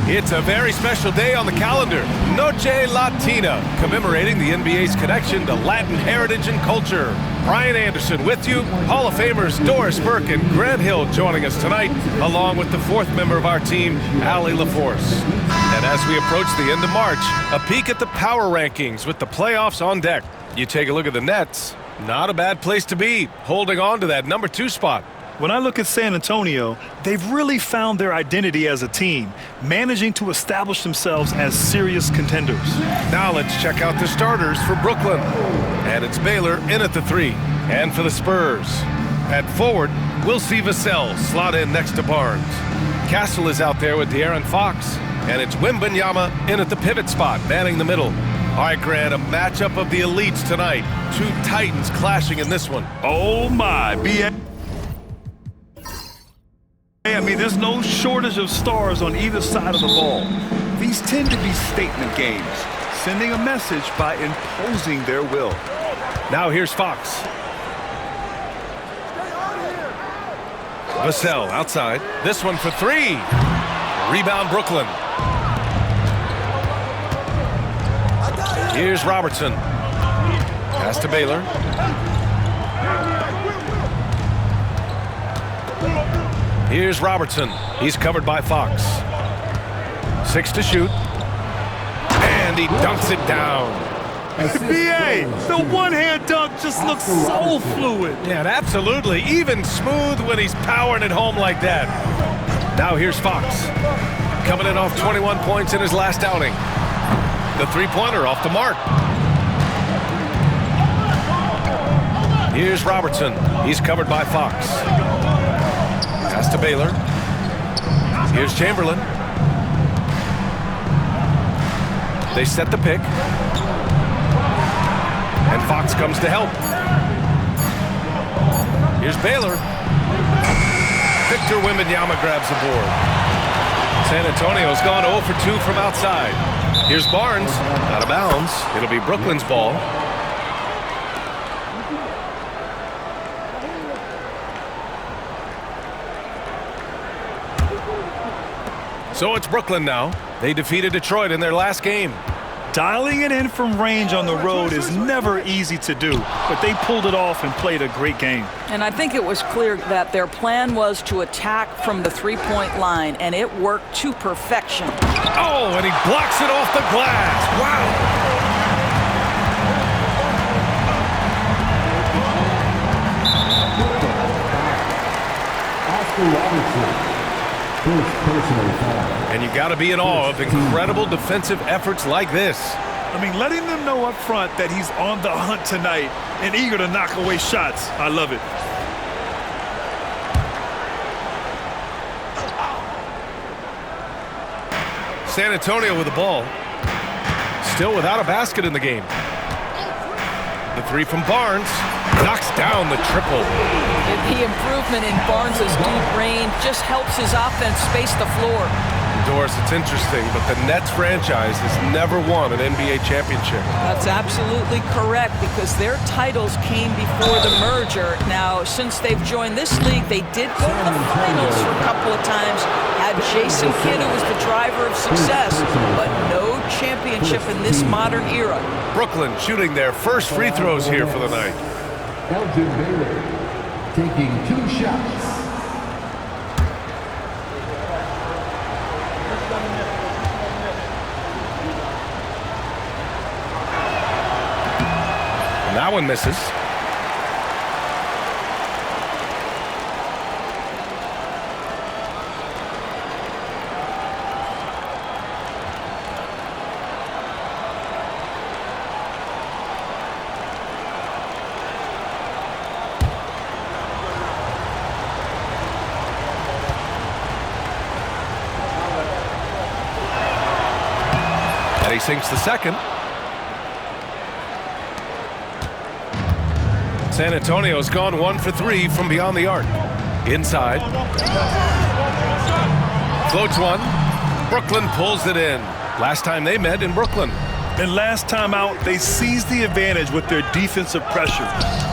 It's a very special day on the calendar, Noche Latina, commemorating the NBA's connection to Latin heritage and culture. Brian Anderson with you, Hall of Famers Doris Burke and Grant Hill joining us tonight, along with the fourth member of our team, Allie LaForce. And as we approach the end of March, a peek at the power rankings with the playoffs on deck. You take a look at the Nets, not a bad place to be, holding on to that number 2 spot. When I look at San Antonio, they've really found their identity as a team, managing to establish themselves as serious contenders. Now let's check out the starters for Brooklyn. And it's Baylor in at the 3. And for the Spurs, at forward, we'll see Vassell slot in next to Barnes. Castle is out there with De'Aaron Fox. And it's Wembanyama in at the pivot spot, manning the middle. All right, Grant, a matchup of the elites tonight. 2 Titans clashing in this one. Oh, my. I mean, there's no shortage of stars on either side of the ball. These tend to be statement games, sending a message by imposing their will. Now here's Fox. Vassell outside. This one for 3. Rebound Brooklyn. Here's Robertson. Pass to Baylor. Here's Robertson. He's covered by Fox. 6 to shoot. And he dunks it down. B.A., the one-hand dunk just looks so fluid. Yeah, absolutely. Even smooth when he's powering it home like that. Now here's Fox. Coming in off 21 points in his last outing. The three-pointer off the mark. Here's Robertson. He's covered by Fox. Pass to Baylor. Here's Chamberlain. They set the pick. And Fox comes to help. Here's Baylor. Victor Wembanyama grabs the board. San Antonio's gone 0 for 2 from outside. Here's Barnes. Out of bounds. It'll be Brooklyn's ball. So it's Brooklyn now. They defeated Detroit in their last game. Dialing it in from range on the road is never easy to do, but they pulled it off and played a great game. And I think it was clear that their plan was to attack from the three-point line, and it worked to perfection. Oh, and he blocks it off the glass. Wow. And you got to be in awe of incredible defensive efforts like this. I mean, letting them know up front that he's on the hunt tonight and eager to knock away shots. I love it. San Antonio with the ball. Still without a basket in the game. The 3 from Barnes. Knocks down the triple. The improvement in Barnes' deep range just helps his offense space the floor. Doris, it's interesting, but the Nets franchise has never won an NBA championship. That's absolutely correct, because their titles came before the merger. Now, since they've joined this league, they did go to the finals for a couple of times. Had Jason Kidd, who was the driver of success, but no championship in this modern era. Brooklyn shooting their first free throws here for the night. Elgin Baylor taking 2 shots. And that one misses. He sinks the second. San Antonio's gone 1 for 3 from beyond the arc. Inside. Floats one. Brooklyn pulls it in. Last time they met in Brooklyn. And last time out, they seized the advantage with their defensive pressure.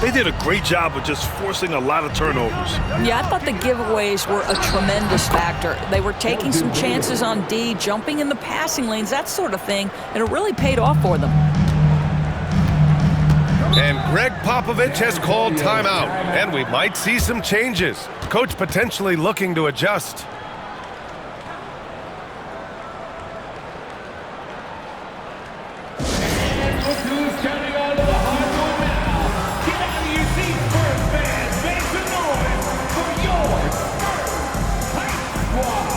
They did a great job of just forcing a lot of turnovers. Yeah, I thought the giveaways were a tremendous factor. They were taking some chances on D, jumping in the passing lanes, that sort of thing, and it really paid off for them. And Greg Popovich has called timeout, and we might see some changes. Coach potentially looking to adjust. Who's coming onto the hardwood now? Get out of your seats, Spurs fans. Make some noise for your Spurs Hype Squad.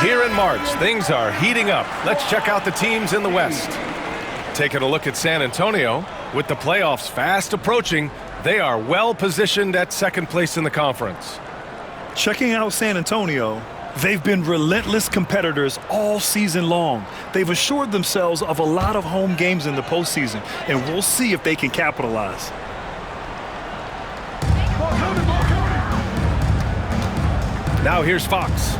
Here in March, things are heating up. Let's check out the teams in the West. Taking a look at San Antonio, with the playoffs fast approaching, they are well positioned at second place in the conference. Checking out San Antonio, they've been relentless competitors all season long. They've assured themselves of a lot of home games in the postseason, and we'll see if they can capitalize. Now here's Fox.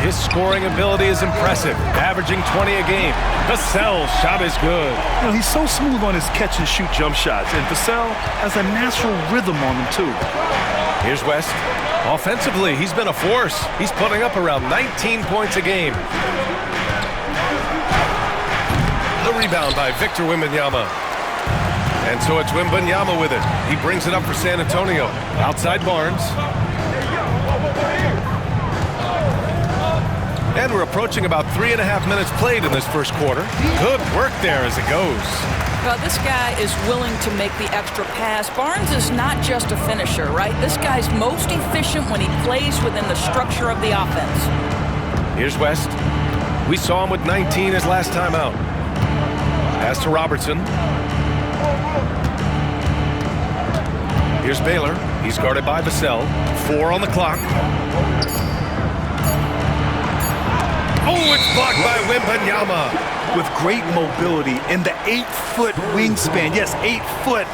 His scoring ability is impressive, averaging 20 a game. Vassell's shot is good. You know, he's so smooth on his catch-and-shoot jump shots, and Vassell has a natural rhythm on him, too. Here's West. Offensively, he's been a force. He's putting up around 19 points a game. The rebound by Victor Wembanyama. And so it's Wembanyama with it. He brings it up for San Antonio. Outside Barnes. And we're approaching about 3.5 minutes played in this first quarter. Good work there as it goes. Well, this guy is willing to make the extra pass. Barnes is not just a finisher, right? This guy's most efficient when he plays within the structure of the offense. Here's West. We saw him with 19 his last time out. Pass to Robertson. Here's Baylor. He's guarded by Vassell. 4 on the clock. Oh, it's blocked by Wembanyama. With great mobility and the 8-foot wingspan, yes, 8 foot,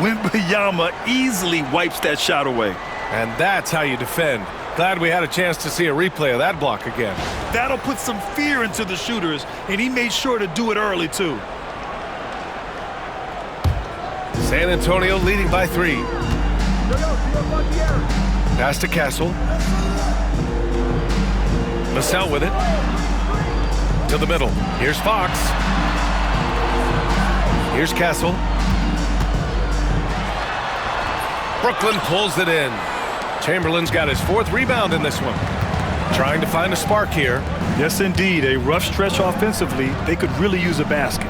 Wembanyama easily wipes that shot away. And that's how you defend. Glad we had a chance to see a replay of that block again. That'll put some fear into the shooters, and he made sure to do it early, too. San Antonio leading by 3. Pass to Castle. Vassell with it. To the middle. Here's Fox. Here's Castle. Brooklyn pulls it in. Chamberlain's got his 4th rebound in this one. Trying to find a spark here. Yes, indeed. A rough stretch offensively. They could really use a basket.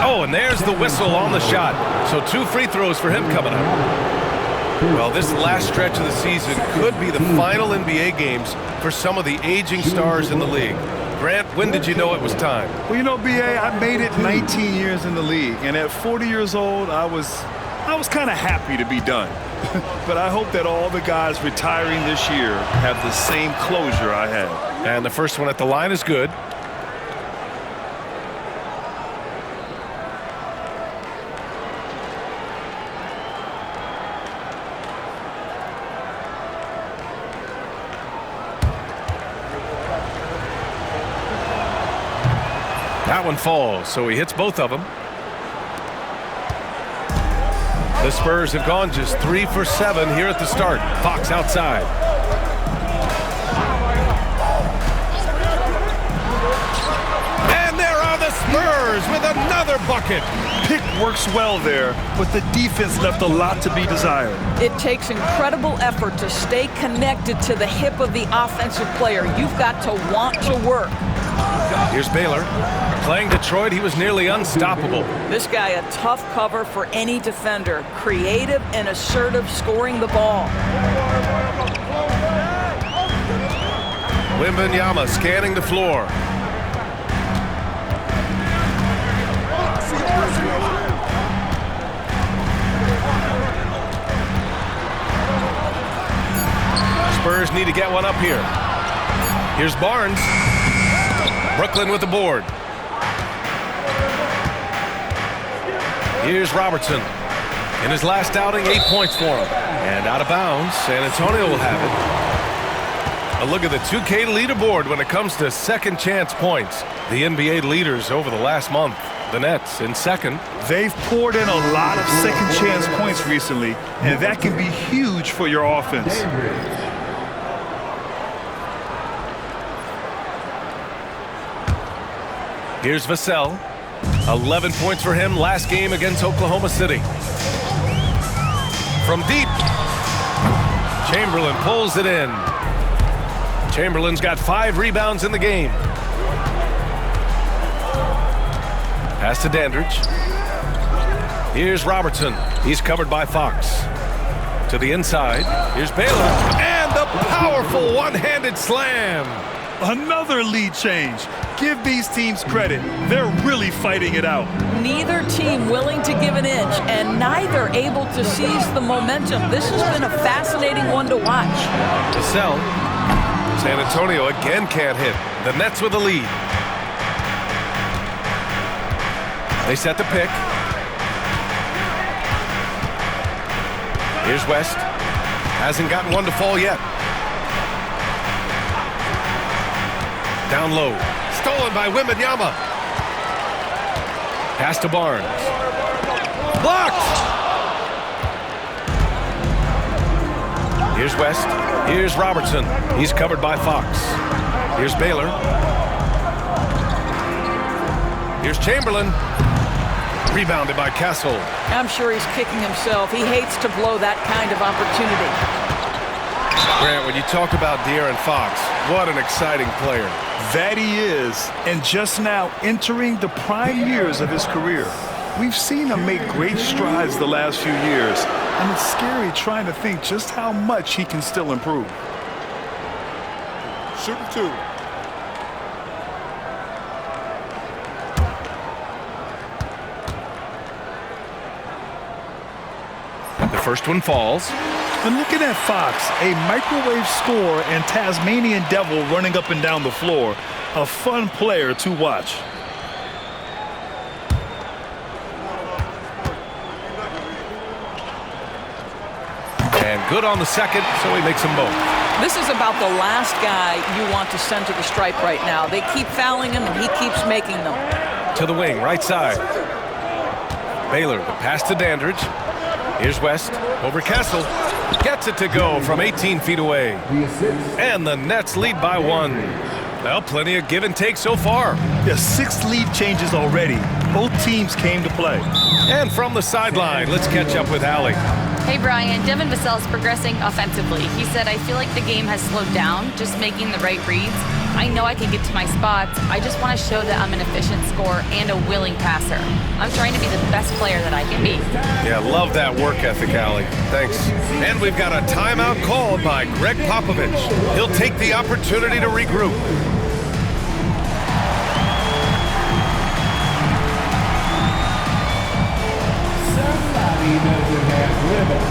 Oh, and there's the whistle on the shot. So 2 free throws for him coming up. Well, this last stretch of the season could be the final NBA games for some of the aging stars in the league. Grant, when did you know it was time? Well, you know, B.A., I made it 19 years in the league, and at 40 years old, I was kind of happy to be done. But I hope that all the guys retiring this year have the same closure I had. And the first one at the line is good. That one falls, so he hits both of them. The Spurs have gone just 3 for 7 here at the start. Fox outside. And there are the Spurs with another bucket. Pick works well there, but the defense left a lot to be desired. It takes incredible effort to stay connected to the hip of the offensive player. You've got to want to work. Here's Baylor. Playing Detroit, he was nearly unstoppable. This guy a tough cover for any defender. Creative and assertive scoring the ball. Wembanyama scanning the floor. Spurs need to get one up here. Here's Barnes. Brooklyn with the board. Here's Robertson. In his last outing, 8 points for him. And out of bounds, San Antonio will have it. A look at the 2K leaderboard when it comes to second chance points. The NBA leaders over the last month. The Nets in second. They've poured in a lot of second chance points recently, and that can be huge for your offense. Here's Vassell. 11 points for him last game against Oklahoma City. From deep. Chamberlain pulls it in. Chamberlain's got 5 rebounds in the game. Pass to Dandridge. Here's Robertson. He's covered by Fox. To the inside. Here's Baylor. And the powerful one-handed slam. Another lead change. Give these teams credit. They're really fighting it out. Neither team willing to give an inch, and neither able to seize the momentum. This has been a fascinating one to watch. Vassell. San Antonio again can't hit. The Nets with the lead. They set the pick. Here's West. Hasn't gotten one to fall yet. Down low. Stolen by Wembanyama. Pass to Barnes. Blocked! Here's West. Here's Robertson. He's covered by Fox. Here's Baylor. Here's Chamberlain. Rebounded by Castle. I'm sure he's kicking himself. He hates to blow that kind of opportunity. Grant, when you talk about De'Aaron Fox, what an exciting player. That he is, and just now entering the prime years of his career. We've seen him make great strides the last few years, and it's scary trying to think just how much he can still improve. Shooting 2. The first one falls. And looking at Fox, a microwave scorer and Tasmanian devil running up and down the floor. A fun player to watch. And good on the second, so he makes them both. This is about the last guy you want to send to the stripe right now. They keep fouling him, and he keeps making them. To the wing, right side. Baylor, the pass to Dandridge. Here's West, over Castle. Gets it to go from 18 feet away. And the Nets lead by 1. Well, plenty of give and take so far. There's 6 lead changes already. Both teams came to play. And from the sideline, let's catch up with Allie. Hey Brian, Devin Vassell is progressing offensively. He said, I feel like the game has slowed down, just making the right reads. I know I can get to my spots. I just want to show that I'm an efficient scorer and a willing passer. I'm trying to be the best player that I can be. Yeah, love that work ethic, Allie. Thanks. And we've got a timeout called by Greg Popovich. He'll take the opportunity to regroup. Somebody doesn't have rhythm.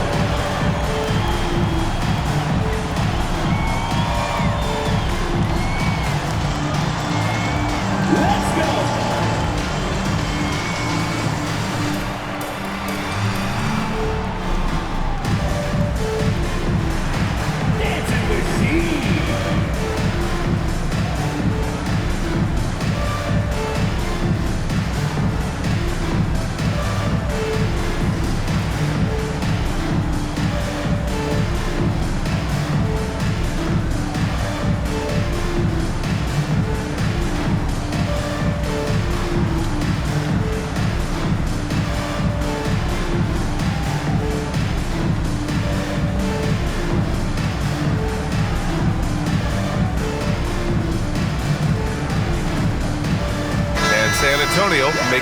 Let's go. Dancing machine.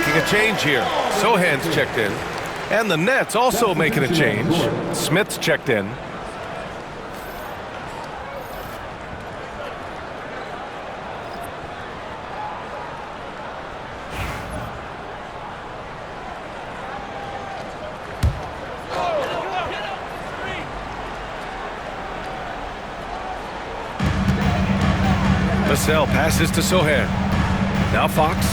making a change here. Sohan's checked in. And the Nets also making a change. Smith's checked in. Vassell passes to Sohan. Now Fox.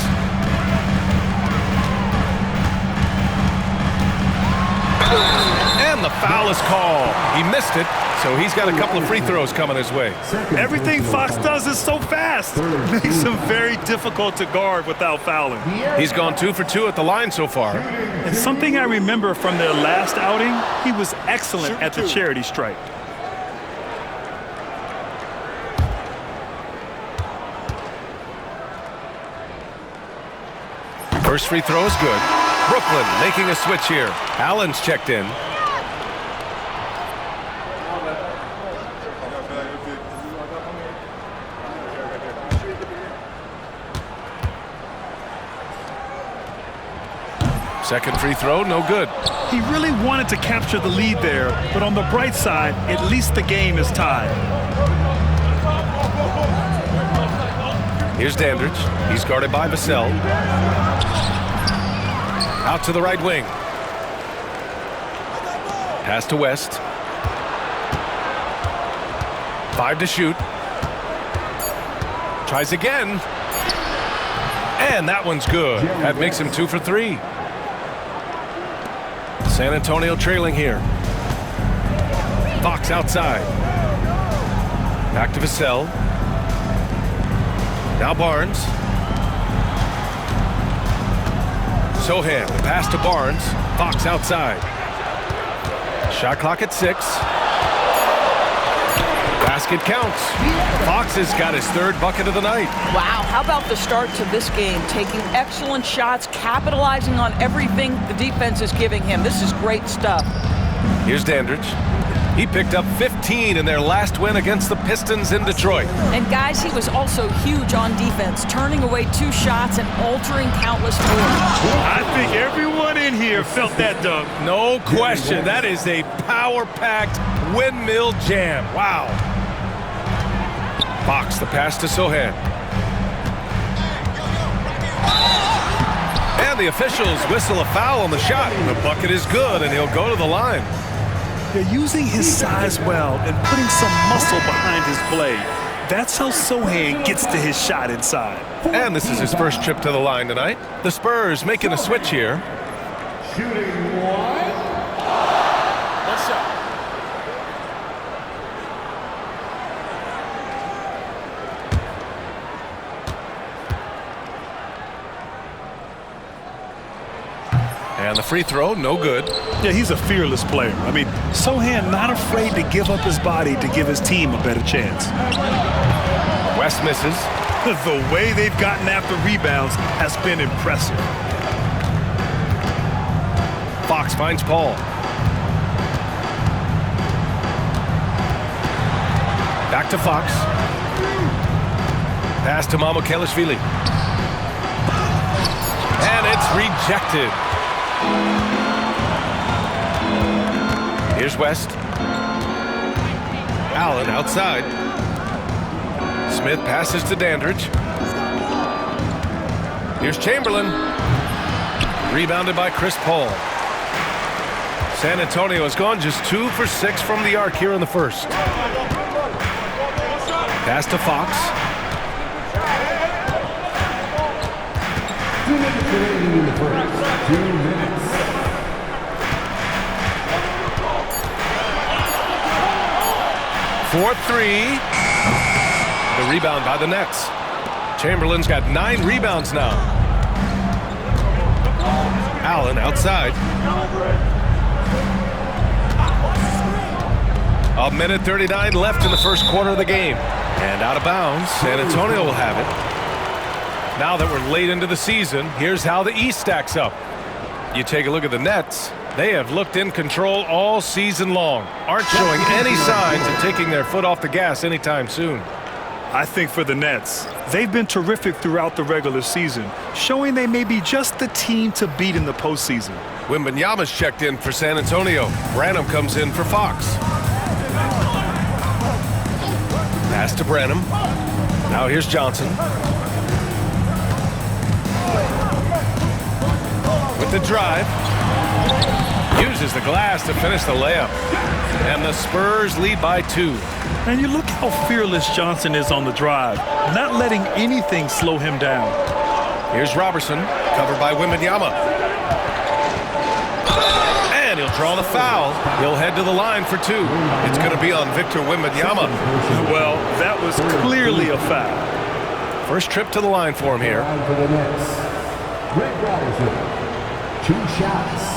And the foul is called. He missed it, so he's got a couple of free throws coming his way. Everything Fox does is so fast. Makes him very difficult to guard without fouling. He's gone 2 for 2 at the line so far. And something I remember from their last outing, he was excellent at the charity stripe. First free throw is good. Brooklyn making a switch here. Allen's checked in. Second free throw, no good. He really wanted to capture the lead there, but on the bright side, at least the game is tied. Here's Dandridge. He's guarded by Vassell. Out to the right wing. Pass to West. 5 to shoot. Tries again. And that one's good. That makes him 2 for 3. San Antonio trailing here. Fox outside. Back to Vassell. Now Barnes. Sohan, the pass to Barnes. Fox outside. Shot clock at 6. Basket counts. Fox has got his 3rd bucket of the night. Wow, how about the start to this game? Taking excellent shots, capitalizing on everything the defense is giving him. This is great stuff. Here's Dandridge. He picked up 15 in their last win against the Pistons in Detroit. And guys, he was also huge on defense, turning away 2 shots and altering countless moves. I think everyone in here felt that dunk. No question. That is a power-packed windmill jam. Wow. Fox, the pass to Sohan. And the officials whistle a foul on the shot. The bucket is good, and he'll go to the line. They're using his size well and putting some muscle behind his play. That's how Sohan gets to his shot inside. And this is his first trip to the line tonight. The Spurs making a switch here. Shooting 1. Let's go. And the free throw, no good. Yeah, he's a fearless player. I mean, Sohan not afraid to give up his body to give his team a better chance. West misses. The way they've gotten after rebounds has been impressive. Fox finds Paul. Back to Fox. Pass to Mamukelashvili. And it's rejected. Here's West. Allen outside. Smith passes to Dandridge. Here's Chamberlain. Rebounded by Chris Paul. San Antonio has gone just 2 for 6 from the arc here in the first. Pass to Fox. 2 minutes remaining in the first. 2 minutes. For 3. The rebound by the Nets. Chamberlain's got 9 rebounds now. Allen outside. 1:39 left in the first quarter of the game. And out of bounds, San Antonio will have it. Now that we're late into the season, here's how the East stacks up. You take a look at the Nets. They have looked in control all season long. Aren't showing any signs of taking their foot off the gas anytime soon. I think for the Nets, They've been terrific throughout the regular season, showing they may be just the team to beat in the postseason. Wembanyama's checked in for San Antonio. Branham comes in for Fox. Pass to Branham. Now here's Johnson. With the drive. Uses the glass to finish the layup. And the Spurs lead by 2. And you look how fearless Johnson is on the drive, not letting anything slow him down. Here's Robertson, covered by Wembanyama. And he'll draw the foul. He'll head to the line for 2. It's going to be on Victor Wembanyama. Well, that was clearly a foul. First trip to the line for him here. For the Nets, Greg Robinson, 2 shots.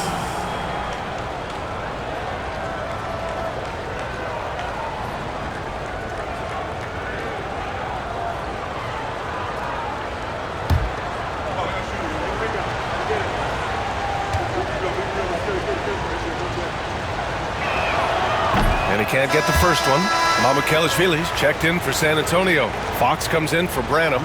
And he can't get the first one. Mamukelashvili's checked in for San Antonio. Fox comes in for Branham.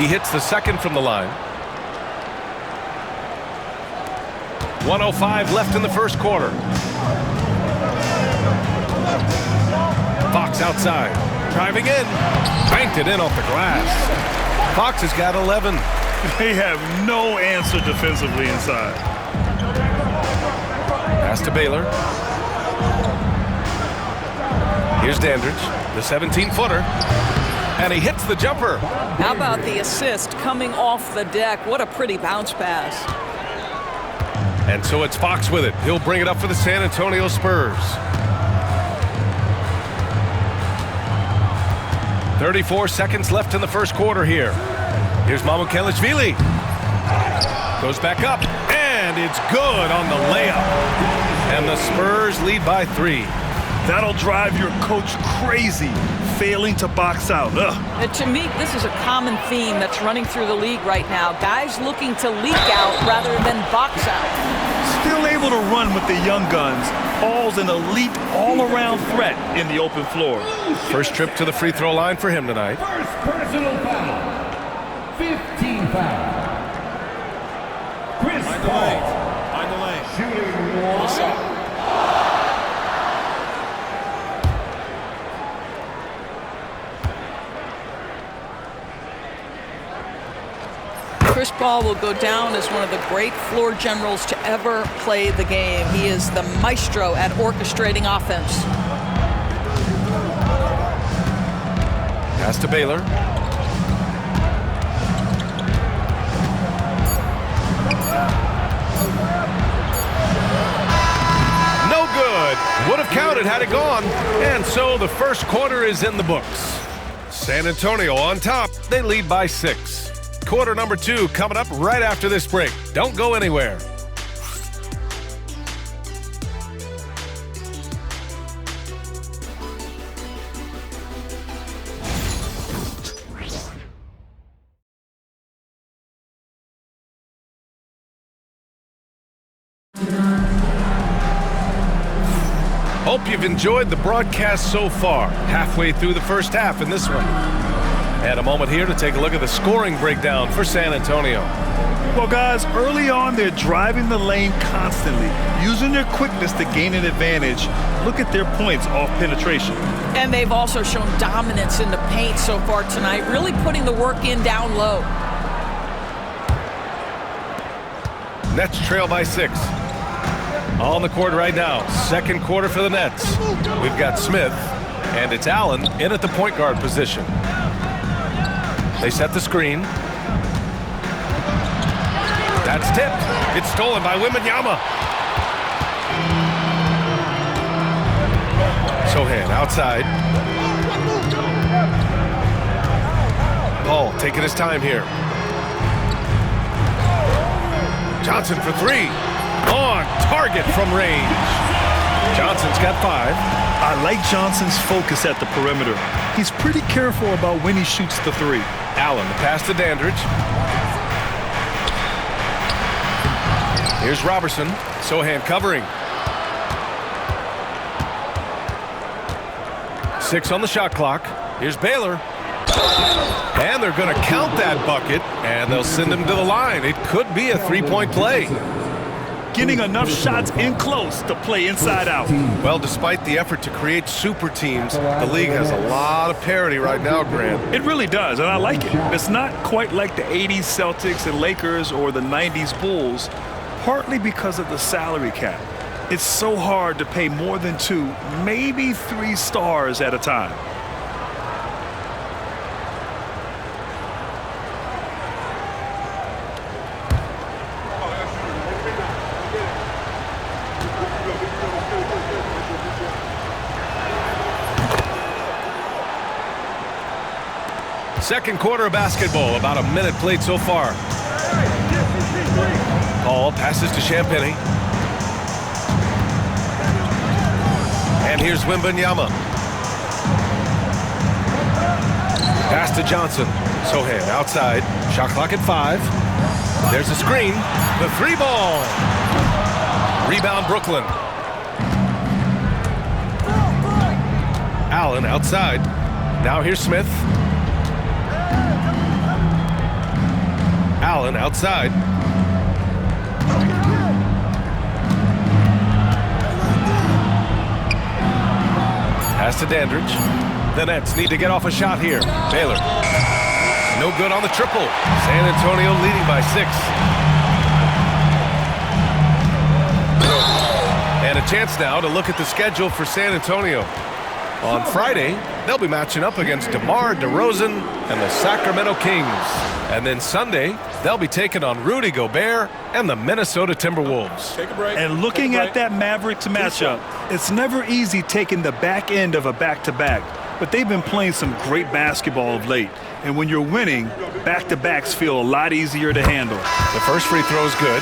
He hits the second from the line. 1:05 left in the first quarter. Fox outside. Driving in. Banked it in off the glass. Fox has got 11. They have no answer defensively inside. Pass to Baylor. Here's Dandridge, the 17-footer. And he hits the jumper. How about the assist coming off the deck? What a pretty bounce pass. And so it's Fox with it. He'll bring it up for the San Antonio Spurs. 34 seconds left in the first quarter here. Here's Mamukelashvili. Goes back up, and it's good on the layup. And the Spurs lead by 3. That'll drive your coach crazy, failing to box out. And to me, this is a common theme that's running through the league right now. Guys looking to leak out rather than box out. Still able to run with the young guns. Paul's an elite all-around threat in the open floor. First trip to the free throw line for him tonight. First personal foul. 15 foul. Chris Paul. Shooting 1. Chris Paul will go down as one of the great floor generals to ever play the game. He is the maestro at orchestrating offense. Pass to Baylor. No good. Would have counted had it gone. And so the first quarter is in the books. San Antonio on top. They lead by 6. Quarter number 2 coming up right after this break. Don't go anywhere. Hope you've enjoyed the broadcast so far. Halfway through the first half in this one. And a moment here to take a look at the scoring breakdown for San Antonio. Well, guys, early on, they're driving the lane constantly, using their quickness to gain an advantage. Look at their points off penetration. And they've also shown dominance in the paint so far tonight, really putting the work in down low. Nets trail by 6. On the court right now, second quarter for the Nets. We've got Smith, and it's Allen in at the point guard position. They set the screen. That's tipped. It's stolen by Wembanyama. Sohan outside. Paul taking his time here. Johnson for 3. On target from range. Johnson's got 5. I like Johnson's focus at the perimeter. He's pretty careful about when he shoots the 3. Allen, the pass to Dandridge. Here's Robertson. Sohan covering. 6 on the shot clock. Here's Baylor. And they're going to count that bucket, and they'll send him to the line. It could be a 3-point play. Getting enough shots in close to play inside out. Well, despite the effort to create super teams, the league has a lot of parity right now, Grant. It really does, and I like it. It's not quite like the 80s Celtics and Lakers or the 90s Bulls, partly because of the salary cap. It's so hard to pay more than 2, maybe 3 stars at a time. Second quarter of basketball, about a minute played so far. Paul passes to Champagny. And here's Wembanyama. Pass to Johnson. Sohan outside. Shot clock at 5. There's a screen. The 3-ball. Rebound Brooklyn. Allen outside. Now here's Smith. Allen outside. Pass to Dandridge. The Nets need to get off a shot here. Baylor. No good on the triple. San Antonio leading by 6. And a chance now to look at the schedule for San Antonio. On Friday, they'll be matching up against DeMar DeRozan and the Sacramento Kings. And then Sunday, they'll be taking on Rudy Gobert and the Minnesota Timberwolves. Take a break. And looking at that Mavericks matchup, it's never easy taking the back end of a back-to-back, but they've been playing some great basketball of late. And when you're winning, back-to-backs feel a lot easier to handle. The first free throw is good.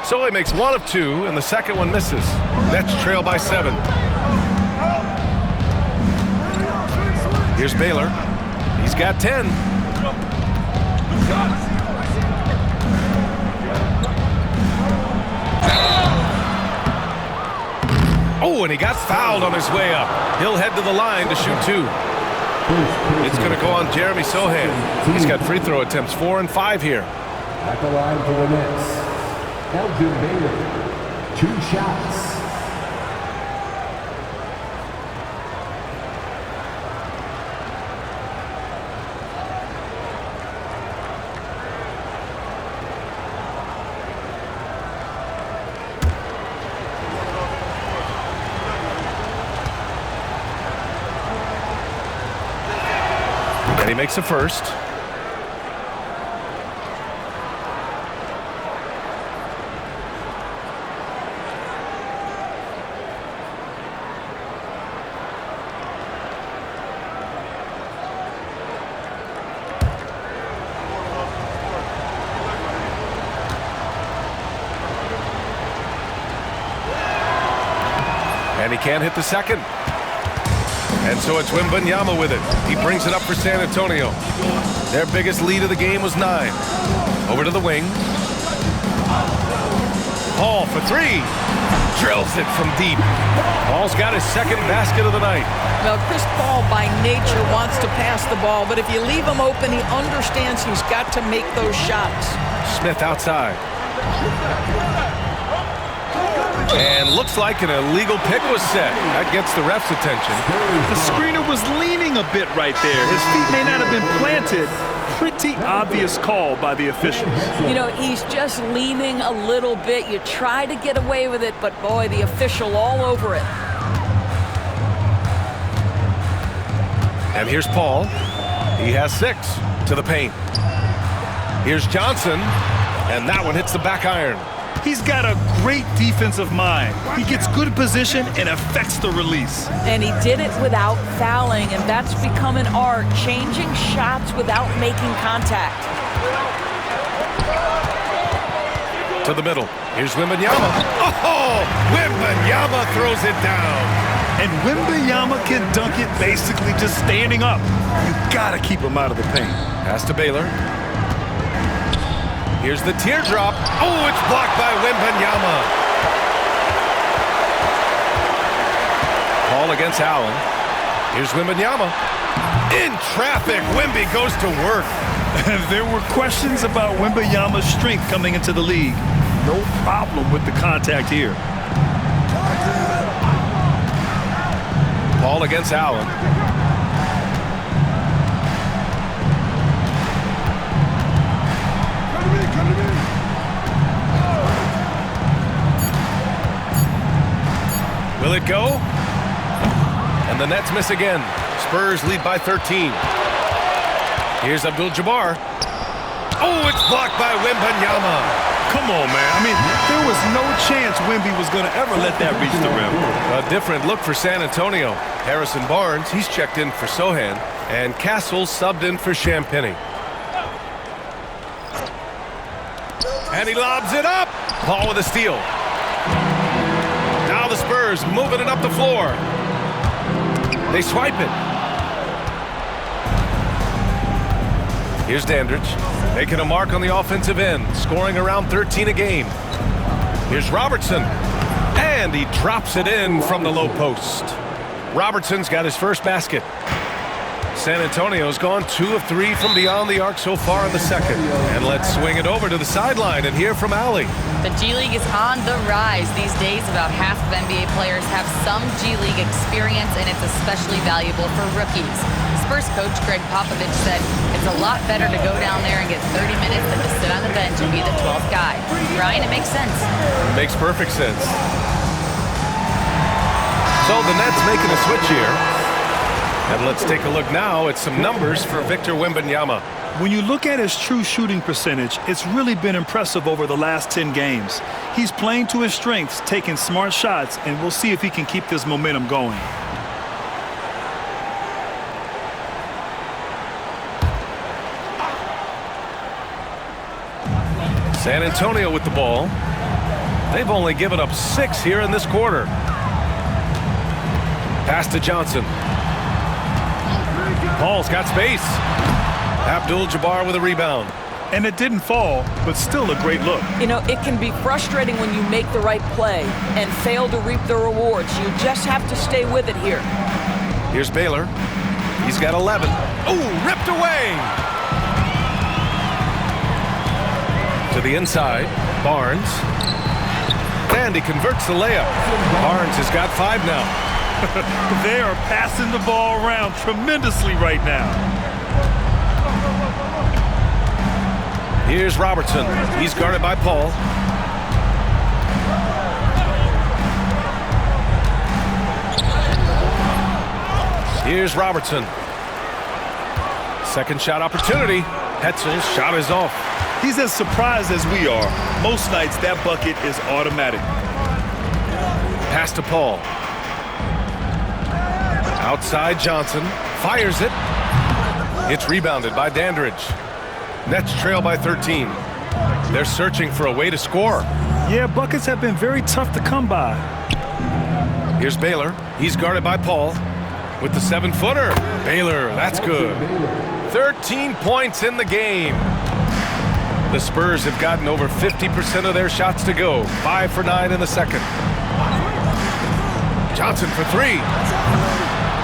So he makes 1 of 2, and the second one misses. Nets trail by 7. Here's Baylor. He's got 10. Oh, and he got fouled on his way up. He'll head to the line to shoot 2. It's going to go on Jeremy Sohan. He's got free throw attempts 4 and 5 here. At the line for the Nets, Elgin Baylor, 2 shots. And he makes a first. And he can't hit the second. And so it's Wembanyama with it. He brings it up for San Antonio. Their biggest lead of the game was 9. Over to the wing. Paul for 3. Drills it from deep. Paul's got his second basket of the night. Well, Chris Paul by nature wants to pass the ball, but if you leave him open, he understands he's got to make those shots. Smith outside. And looks like an illegal pick was set. That gets the ref's attention. The screener was leaning a bit right there. His feet may not have been planted. Pretty obvious call by the officials. You know, he's just leaning a little bit. You try to get away with it, but boy, the official all over it. And here's Paul. He has 6 to the paint. Here's Johnson, and that one hits the back iron. He's got a great defensive mind. He gets good position and affects the release. And he did it without fouling, and that's become an art, changing shots without making contact. To the middle. Here's Wembanyama. Oh, Wembanyama throws it down. And Wembanyama can dunk it basically just standing up. You gotta keep him out of the paint. Pass to Baylor. Here's the teardrop. Oh, it's blocked by Wembanyama. Ball against Allen. Here's Wembanyama. In traffic, Wemby goes to work. There were questions about Wembanyama's strength coming into the league. No problem with the contact here. Ball against Allen. Will it go? And the Nets miss again. Spurs lead by 13. Here's Abdul-Jabbar. Oh, it's blocked by Wembanyama. Come on, man. I mean, there was no chance Wemby was going to ever let that reach the rim. A different look for San Antonio. Harrison Barnes, he's checked in for Sohan. And Castle subbed in for Champagny. And he lobs it up. Ball with a steal. Now the Spurs moving it up the floor. They swipe it. Here's Dandridge, making a mark on the offensive end, scoring around 13 a game. Here's Robertson, and he drops it in from the low post. Robertson's got his first basket. San Antonio's gone 2 of 3 from beyond the arc so far in the second. And let's swing it over to the sideline and hear from Allie. The G League is on the rise these days. About half of NBA players have some G League experience, and it's especially valuable for rookies. Spurs coach Greg Popovich said it's a lot better to go down there and get 30 minutes than to sit on the bench and be the 12th guy. Brian, it makes sense. It makes perfect sense. So the Nets making a switch here. And let's take a look now at some numbers for Victor Wembanyama. When you look at his true shooting percentage, it's really been impressive over the last 10 games. He's playing to his strengths, taking smart shots, and we'll see if he can keep this momentum going. San Antonio with the ball. They've only given up 6 here in this quarter. Pass to Johnson. Paul's got space. Abdul-Jabbar with a rebound. And it didn't fall, but still a great look. You know, it can be frustrating when you make the right play and fail to reap the rewards. You just have to stay with it here. Here's Baylor. He's got 11. Oh, ripped away. To the inside, Barnes. And he converts the layup. Barnes has got 5 now. They are passing the ball around tremendously right now. Here's Robertson. He's guarded by Paul. Here's Robertson. Second shot opportunity. Hetzel's shot is off. He's as surprised as we are. Most nights that bucket is automatic. Pass to Paul. Outside Johnson. Fires it. It's rebounded by Dandridge. Nets trail by 13. They're searching for a way to score. Yeah, buckets have been very tough to come by. Here's Baylor. He's guarded by Paul with the 7-footer. Baylor, that's good. 13 points in the game. The Spurs have gotten over 50% of their shots to go. 5 for 9 in the second. Johnson for 3.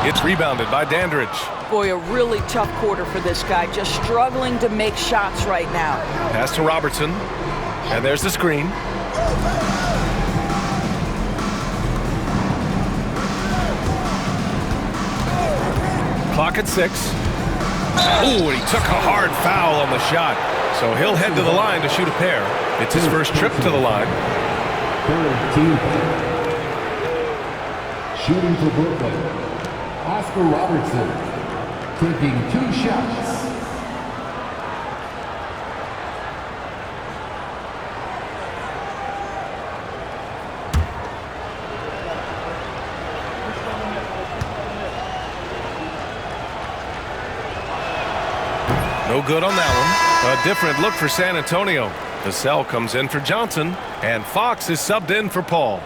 It's rebounded by Dandridge. Boy, a really tough quarter for this guy. Just struggling to make shots right now. Pass to Robertson. And there's the screen. Clock at 6. Ooh, and he took a hard foul on the shot. So he'll head to the line to shoot a pair. It's his first trip to the line. Shooting for Brooklyn, Oscar Robertson, taking 2 shots. No good on that one. A different look for San Antonio. Vassell comes in for Johnson, and Fox is subbed in for Paul.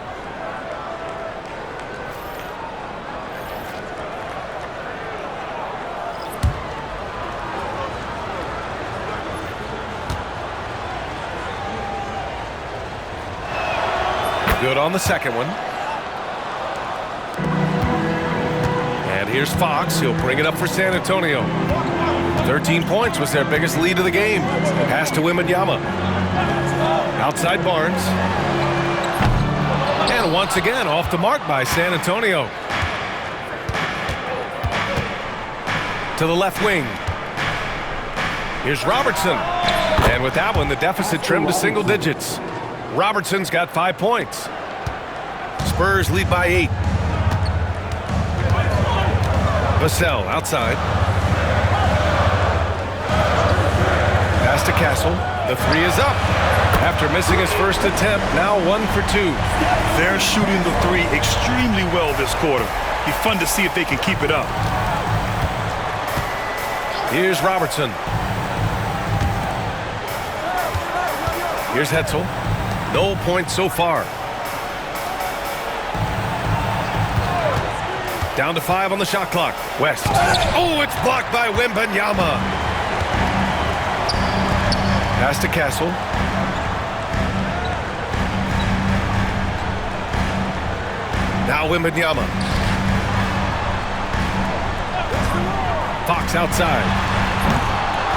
Good on the second one. And here's Fox. He'll bring it up for San Antonio. 13 points was their biggest lead of the game. Pass to Wembanyama. Outside Barnes. And once again off the mark by San Antonio. To the left wing. Here's Robertson. And with that one, the deficit trimmed to single digits. Robertson's got 5 points. Spurs lead by 8. Vassell outside. Pass to Castle. The three is up. After missing his first attempt, now 1 for 2. They're shooting the three extremely well this quarter. Be fun to see if they can keep it up. Here's Robertson. Here's Hetzel. No points so far. Down to 5 on the shot clock. West. Oh, it's blocked by Wembanyama. Pass to Castle. Now Wembanyama. Fox outside.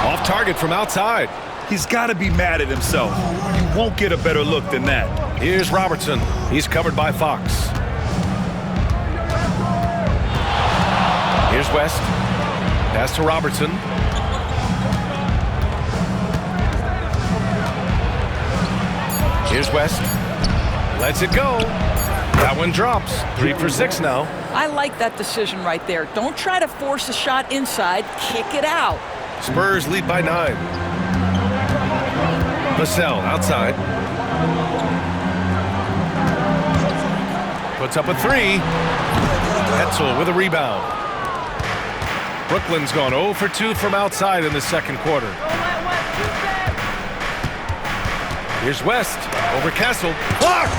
Off target from outside. He's got to be mad at himself. You won't get a better look than that. Here's Robertson. He's covered by Fox. Here's West. Pass to Robertson. Here's West. Lets it go. That one drops. 3 for 6 now. I like that decision right there. Don't try to force a shot inside. Kick it out. Spurs lead by 9. Vassell outside. Puts up a 3. Hetzel with a rebound. Brooklyn's gone 0 for 2 from outside in the second quarter. Here's West over Castle. Blocked!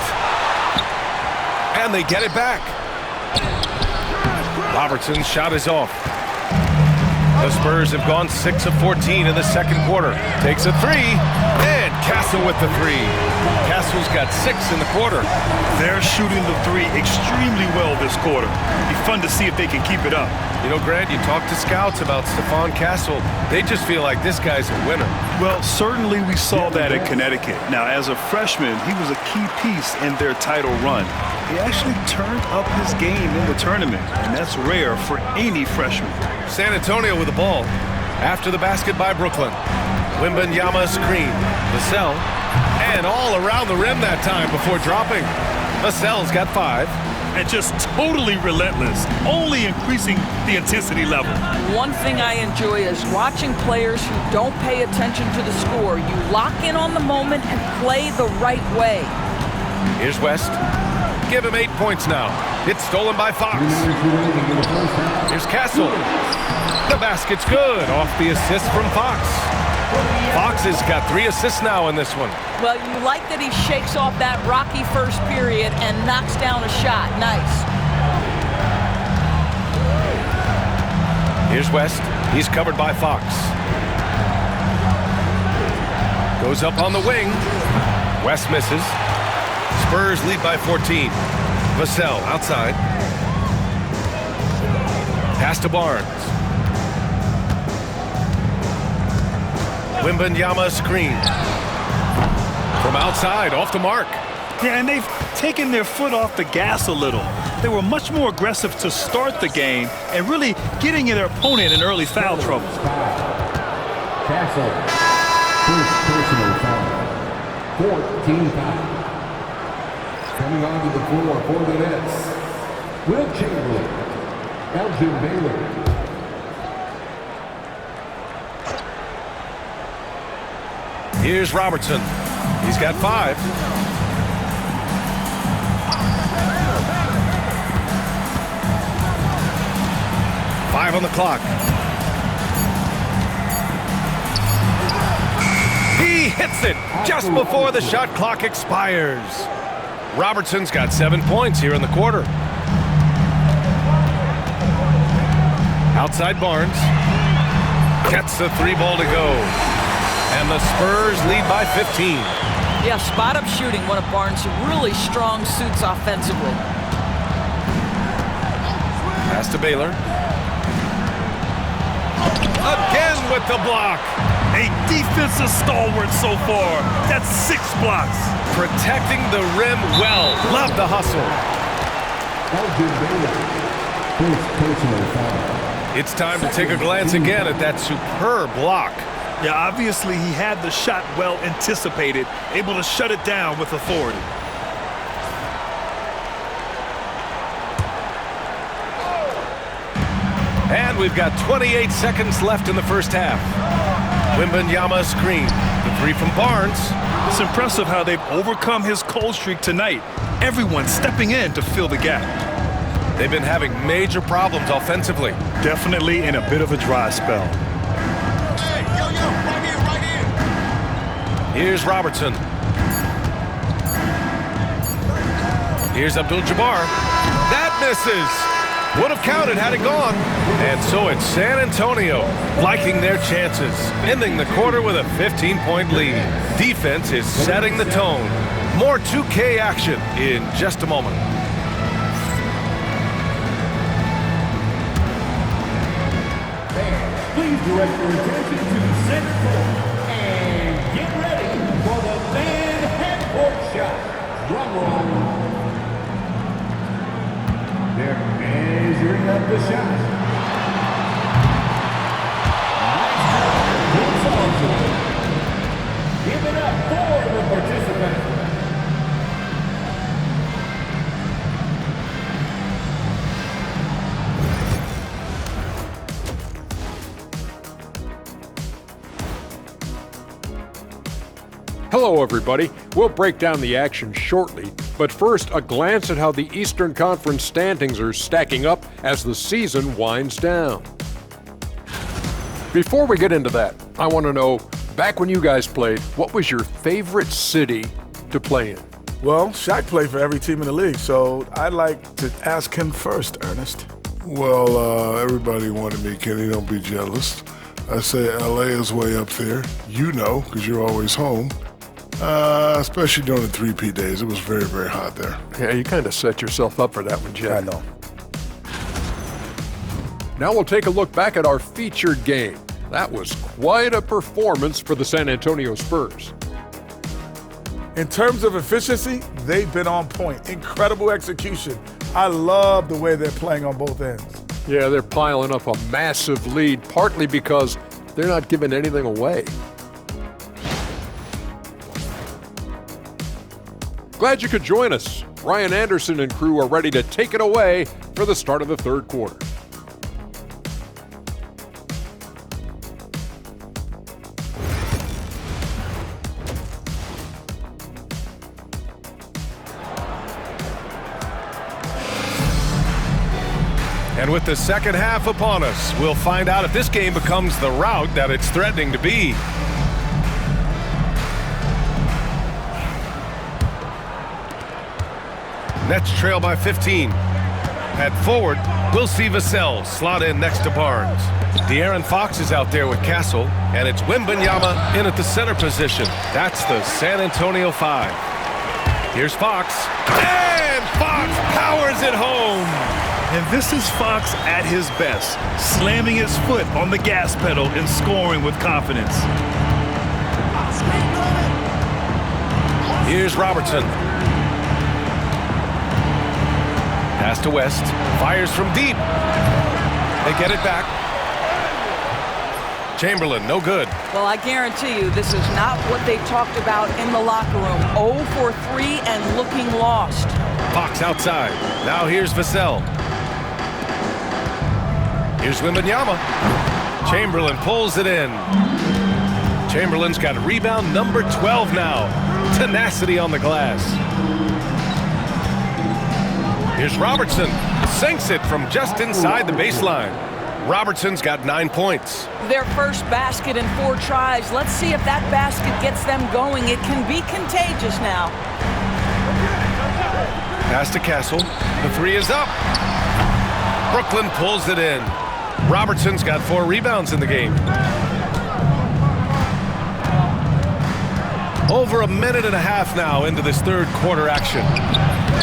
And they get it back. Robertson's shot is off. The Spurs have gone 6 of 14 in the second quarter. Takes a 3. And Castle with the 3. Castle's got 6 in the quarter. They're shooting the three extremely well this quarter. Be fun to see if they can keep it up. You know, Grant, you talk to scouts about Stephon Castle. They just feel like this guy's a winner. Well, certainly we saw that at Connecticut. Now, as a freshman, he was a key piece in their title run. He actually turned up his game in the tournament, and that's rare for any freshman. San Antonio with the ball. After the basket by Brooklyn. Wembanyama screen. Vassell. And all around the rim that time before dropping. Vassell's got 5. And just totally relentless, only increasing the intensity level. One thing I enjoy is watching players who don't pay attention to the score. You lock in on the moment and play the right way. Here's West. Give him 8 points now. It's stolen by Fox. Here's Castle. The basket's good off the assist from Fox. Fox has got 3 assists now in this one. Well, you like that he shakes off that rocky first period and knocks down a shot. Nice. Here's West. He's covered by Fox. Goes up on the wing. West misses. Spurs lead by 14. Vassell outside. Pass to Barnes. Wembanyama screen. From outside, off the mark. Yeah, and they've taken their foot off the gas a little. They were much more aggressive to start the game and really getting their opponent in early foul trouble. Castle. First personal foul. 14 foul. Coming onto the floor for the Nets. Will Chamberlain. Elgin Baylor. Here's Robertson. He's got 5. On the clock. hits it just before the shot clock expires. Robertson's got 7 points here in the quarter. Outside Barnes. Gets the 3-ball to go. And the Spurs lead by 15. Yeah, spot-up shooting, one of Barnes' really strong suits offensively. Pass to Baylor. Again with the block. A defensive stalwart so far. That's 6 blocks. Protecting the rim well. Love the hustle. Elgin Baylor, first personal foul. It's time to take a glance again at that superb block. Yeah, obviously he had the shot well anticipated, able to shut it down with authority. And we've got 28 seconds left in the first half. Wembanyama screen. The 3 from Barnes. It's impressive how they've overcome his cold streak tonight. Everyone stepping in to fill the gap. They've been having major problems offensively. Definitely in a bit of a dry spell. Hey, yo, right here. Here's Robertson. Here's Abdul-Jabbar. That misses. Would have counted had it gone. And so it's San Antonio liking their chances, ending the quarter with a 15-point lead. Defense is setting the tone. More 2K action in just a moment. Please direct your attention to the center court and get ready for the fan half-court shot. Drum roll. They're measuring up the shot. Give it up for the participants. Hello, everybody. We'll break down the action shortly, but first, a glance at how the Eastern Conference standings are stacking up as the season winds down. Before we get into that, I want to know, back when you guys played, what was your favorite city to play in? Well, Shaq played for every team in the league, so I'd like to ask him first, Ernest. Well, everybody wanted me, Kenny, don't be jealous. I say LA is way up there. You know, because you're always home. Especially during the 3P days. It was very, very hot there. Yeah, you kind of set yourself up for that one, Jeff. I know. Now we'll take a look back at our featured game. That was quite a performance for the San Antonio Spurs. In terms of efficiency, they've been on point. Incredible execution. I love the way they're playing on both ends. Yeah, they're piling up a massive lead, partly because they're not giving anything away. Glad you could join us. Ryan Anderson and crew are ready to take it away for the start of the third quarter. And with the second half upon us, we'll find out if this game becomes the rout that it's threatening to be. Nets trail by 15. At forward, we'll see Vassell slot in next to Barnes. De'Aaron Fox is out there with Castle, and it's Wembanyama in at the center position. That's the San Antonio 5. Here's Fox, and Fox powers it home. And this is Fox at his best, slamming his foot on the gas pedal and scoring with confidence. Here's Robertson. Pass to West. Fires from deep. They get it back. Chamberlain, no good. Well, I guarantee you this is not what they talked about in the locker room. 0 for 3 and looking lost. Fox outside. Now here's Vassell. Here's Wembanyama. Chamberlain pulls it in. Chamberlain's got rebound number 12 now. Tenacity on the glass. Here's Robertson. Sinks it from just inside the baseline. Robertson's got 9 points. Their first basket in 4 tries. Let's see if that basket gets them going. It can be contagious now. Pass to Castle. The 3 is up. Brooklyn pulls it in. Robertson's got 4 rebounds in the game. Over a minute and a half now into this third quarter action.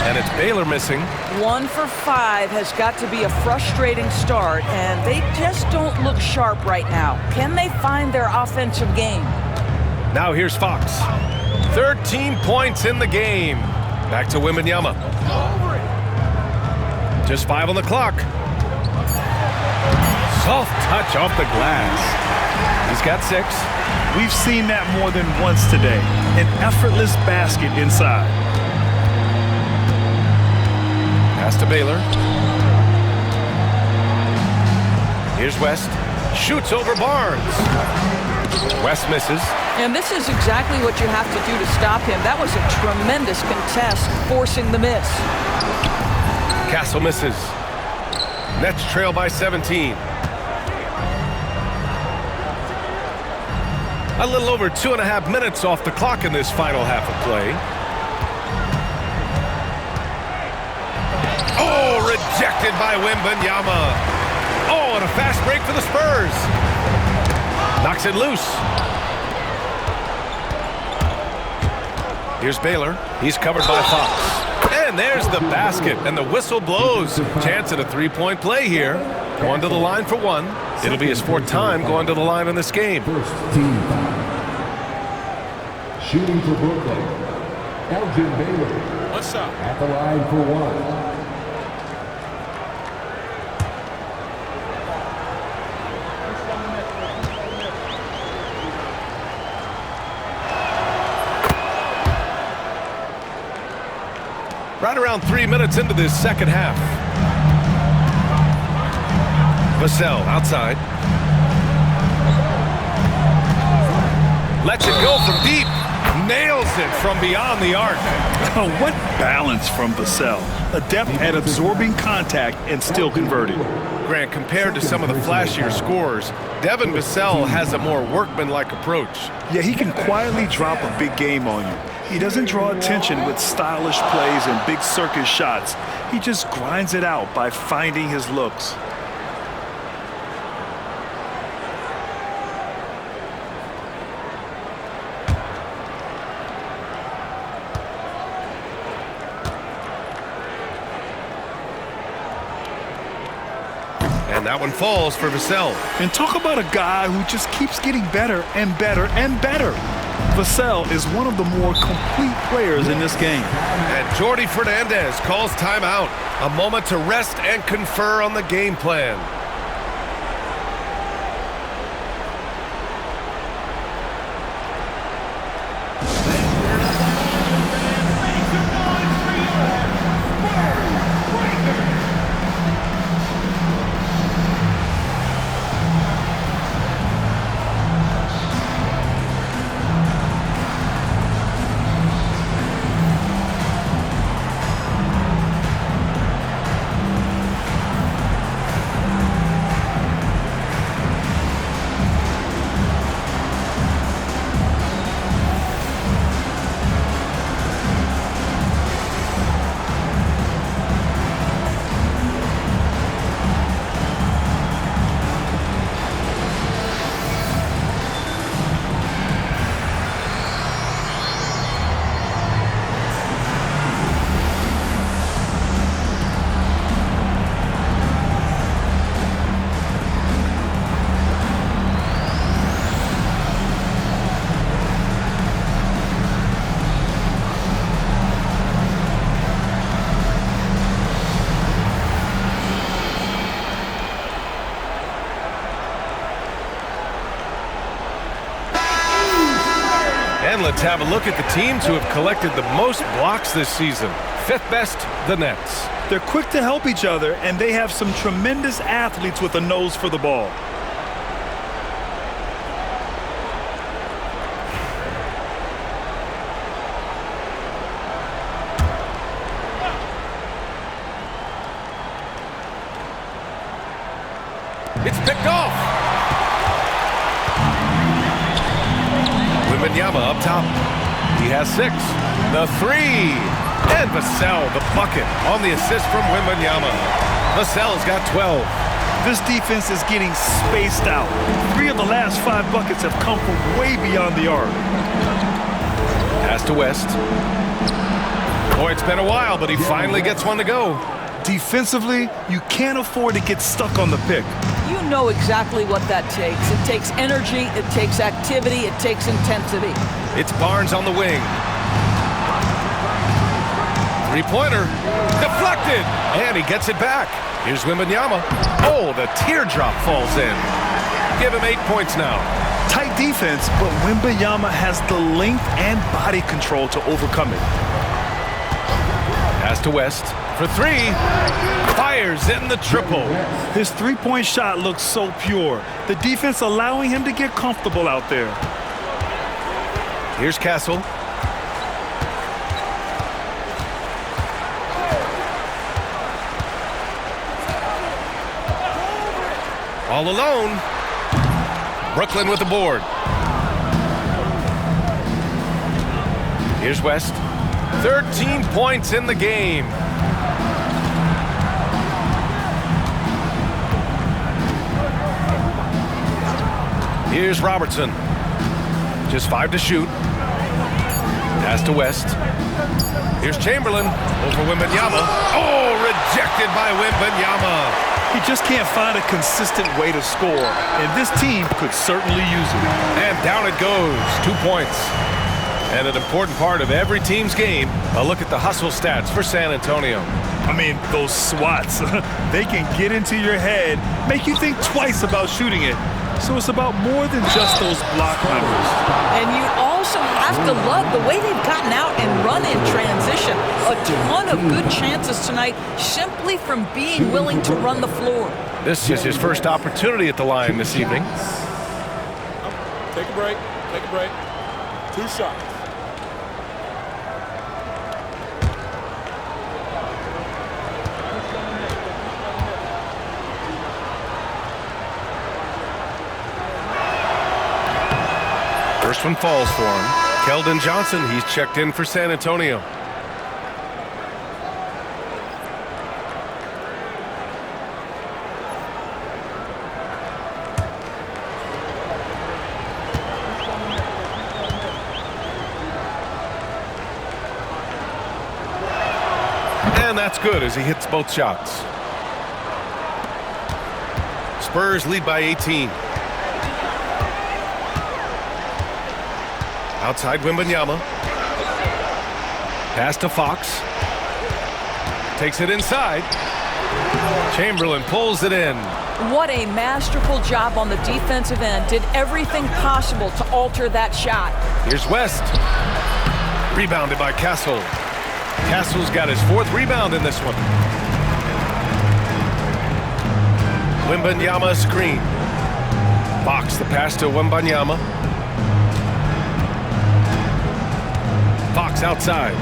And it's Baylor missing. 1 for 5 has got to be a frustrating start, and they just don't look sharp right now. Can they find their offensive game? Now here's Fox. 13 points in the game. Back to Wembanyama. Just 5 on the clock. Soft touch off the glass. He's got 6. We've seen that more than once today. An effortless basket inside. Pass to Baylor. Here's West. Shoots over Barnes. West misses. And this is exactly what you have to do to stop him. That was a tremendous contest, forcing the miss. Castle misses. Nets trail by 17. A little over 2.5 minutes off the clock in this final half of play. Oh, rejected by Wembanyama. Oh, and a fast break for the Spurs. Knocks it loose. Here's Baylor. He's covered by Fox. And there's the basket, and the whistle blows. Chance at a 3-point play here. Going to the line for 1. It'll be his 4th time going to the line in this game. First team foul. Shooting for Brooklyn, Elgin Baylor. What's up? At the line for 1. Right around 3 minutes into this second half. Vassell outside. Lets it go from deep. Nails it from beyond the arc. Oh, what balance from Vassell. Adept at absorbing contact and still converting. Grant, compared to some of the flashier scorers, Devin Vassell has a more workmanlike approach. Yeah, he can quietly drop a big game on you. He doesn't draw attention with stylish plays and big circus shots. He just grinds it out by finding his looks. And that one falls for Vassell. And talk about a guy who just keeps getting better and better and better. Vassell is one of the more complete players in this game. And Jordi Fernandez calls timeout. A moment to rest and confer on the game plan. And let's have a look at the teams who have collected the most blocks this season. 5th best, the Nets. They're quick to help each other, and they have some tremendous athletes with a nose for the ball. It's picked off. Wembanyama up top. He has 6. The 3. And Vassell, the bucket on the assist from Wembanyama. Vassell's got 12. This defense is getting spaced out. 3 of the last 5 buckets have come from way beyond the arc. Pass to West. Boy, it's been a while, but he finally gets one to go. Defensively, you can't afford to get stuck on the pick. You know exactly what that takes. It takes energy, it takes activity, it takes intensity. It's Barnes on the wing. Three-pointer. Deflected. And he gets it back. Here's Wembanyama. Oh, the teardrop falls in. Give him 8 points now. Tight defense, but Wembanyama has the length and body control to overcome it. Pass to West for 3. Fires in the triple. His three-point shot looks so pure. The defense allowing him to get comfortable out there. Here's Castle. All alone. Brooklyn with the board. Here's West. 13 points in the game. Here's Robertson. Just 5 to shoot. Pass to West. Here's Chamberlain over Wembanyama. Oh, rejected by Wembanyama. He just can't find a consistent way to score, and this team could certainly use it. And down it goes. 2 points. And an important part of every team's game, a look at the hustle stats for San Antonio. I mean, those swats, they can get into your head, make you think twice about shooting it. So it's about more than just those block numbers. And you also have to love the way they've gotten out and run in transition. A ton of good chances tonight simply from being willing to run the floor. This is his first opportunity at the line this evening. Take a break. Take a break. 2 shots. First one falls for him. Keldon Johnson, he's checked in for San Antonio. And that's good as he hits both shots. Spurs lead by 18. Outside Wembanyama. Pass to Fox. Takes it inside. Chamberlain pulls it in. What a masterful job on the defensive end. Did everything possible to alter that shot. Here's West. Rebounded by Castle. Castle's got his 4th rebound in this one. Wembanyama screen. Fox the pass to Wembanyama. Fox outside.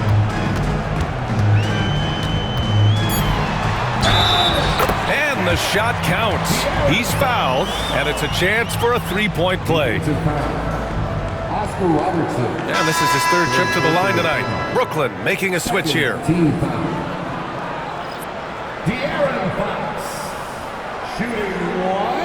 And the shot counts. He's fouled, and it's a chance for a 3-point play. Oscar Robertson. And this is his 3rd trip to the line tonight. Brooklyn making a switch here. Team foul. De'Aaron Fox. Shooting 1.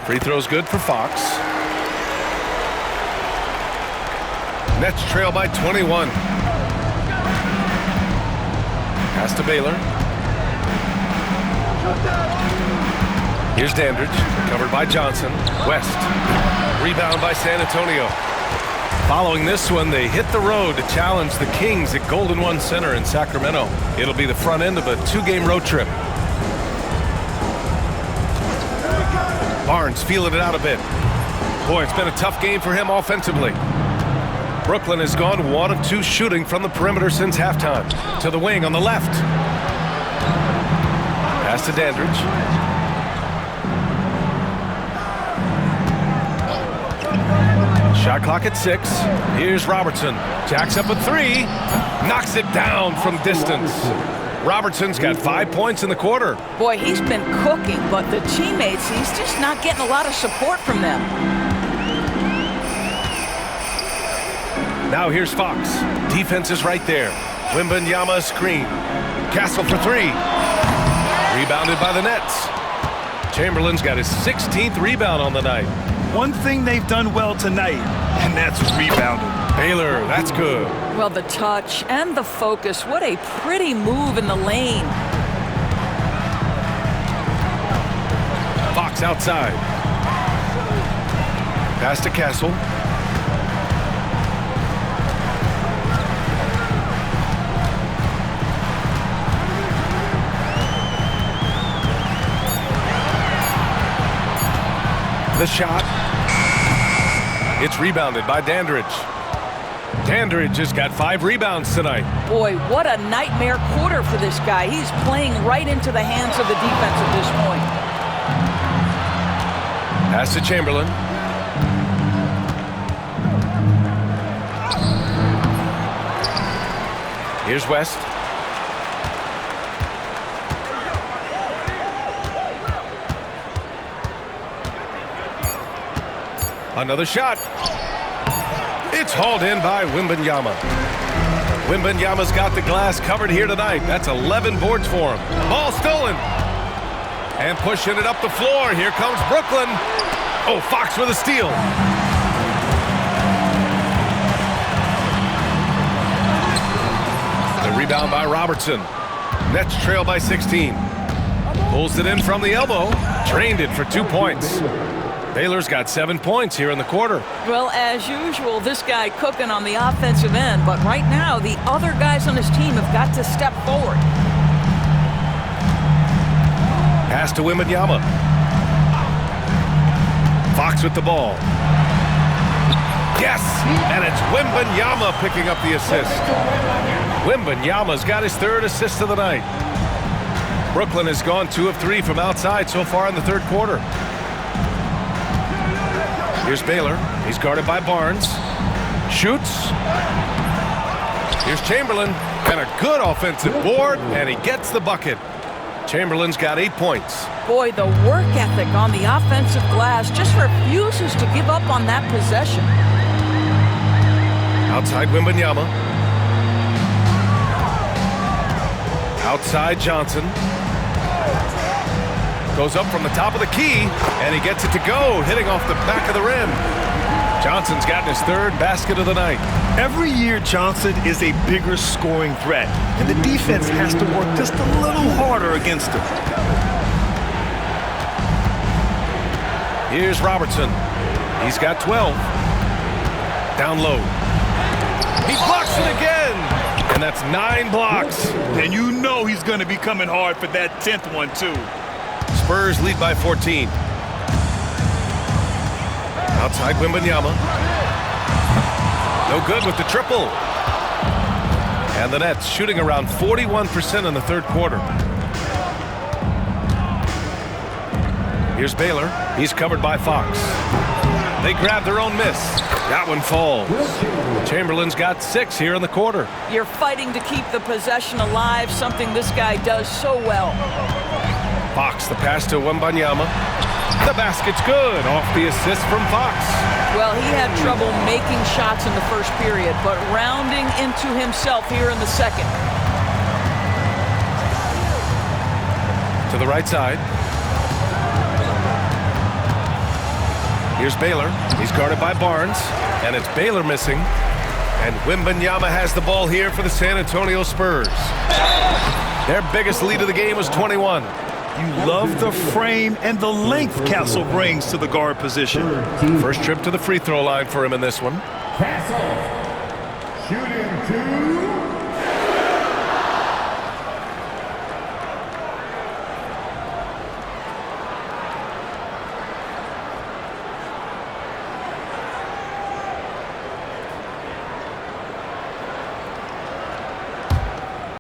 Free throw's good for Fox. Nets trail by 21. Pass to Baylor. Here's Dandridge, covered by Johnson. West. Rebound by San Antonio. Following this one, they hit the road to challenge the Kings at Golden One Center in Sacramento. It'll be the front end of a 2-game road trip. Barnes feeling it out a bit. Boy, it's been a tough game for him offensively. Brooklyn has gone 1 of 2 shooting from the perimeter since halftime. To the wing on the left. Pass to Dandridge. Shot clock at 6. Here's Robertson. Jacks up a 3. Knocks it down from distance. Robertson's got 5 points in the quarter. Boy, he's been cooking, but the teammates, he's just not getting a lot of support from them. Now here's Fox. Defense is right there. Wembanyama screen. Castle for 3. Rebounded by the Nets. Chamberlain's got his 16th rebound on the night. One thing they've done well tonight, and that's rebounding. Baylor, that's good. Well, the touch and the focus, what a pretty move in the lane. Fox outside. Pass to Castle. The shot. It's rebounded by Dandridge. Dandridge has got 5 rebounds tonight. Boy, what a nightmare quarter for this guy. He's playing right into the hands of the defense at this point. Pass to Chamberlain. Here's West. Another shot. It's hauled in by Wembanyama. Wembanyama's got the glass covered here tonight. That's 11 boards for him. Ball stolen. And pushing it up the floor. Here comes Brooklyn. Oh, Fox with a steal. The rebound by Robertson. Nets trail by 16. Pulls it in from the elbow. Drained it for 2 points. Baylor's got 7 points here in the quarter. Well, as usual, this guy cooking on the offensive end, but right now the other guys on his team have got to step forward. Pass to Wembanyama. Fox with the ball. Yes! And it's Wembanyama picking up the assist. Wembanyama's got his 3rd assist of the night. Brooklyn has gone 2 of 3 from outside so far in the 3rd quarter. Here's Baylor. He's guarded by Barnes. Shoots. Here's Chamberlain. And a good offensive board, and he gets the bucket. Chamberlain's got 8 points. Boy, the work ethic on the offensive glass just refuses to give up on that possession. Outside Wembanyama. Outside Johnson. Goes up from the top of the key, and he gets it to go, hitting off the back of the rim. Johnson's gotten his 3rd basket of the night. Every year, Johnson is a bigger scoring threat, and the defense has to work just a little harder against him. Here's Robertson. He's got 12. Down low. He blocks it again, and that's 9 blocks. And you know he's going to be coming hard for that 10th one, too. Spurs lead by 14. Outside Wembanyama. No good with the triple. And the Nets shooting around 41% in the 3rd quarter. Here's Baylor. He's covered by Fox. They grab their own miss. That one falls. Chamberlain's got 6 here in the quarter. You're fighting to keep the possession alive, something this guy does so well. Fox, the pass to Wembanyama. The basket's good off the assist from Fox. Well, he had trouble making shots in the 1st period, but rounding into himself here in the 2nd. To the right side. Here's Baylor. He's guarded by Barnes, and it's Baylor missing. And Wembanyama has the ball here for the San Antonio Spurs. Their biggest lead of the game was 21. You love the frame and the length Castle brings to the guard position. First trip to the free throw line for him in this one. Castle. Shooting.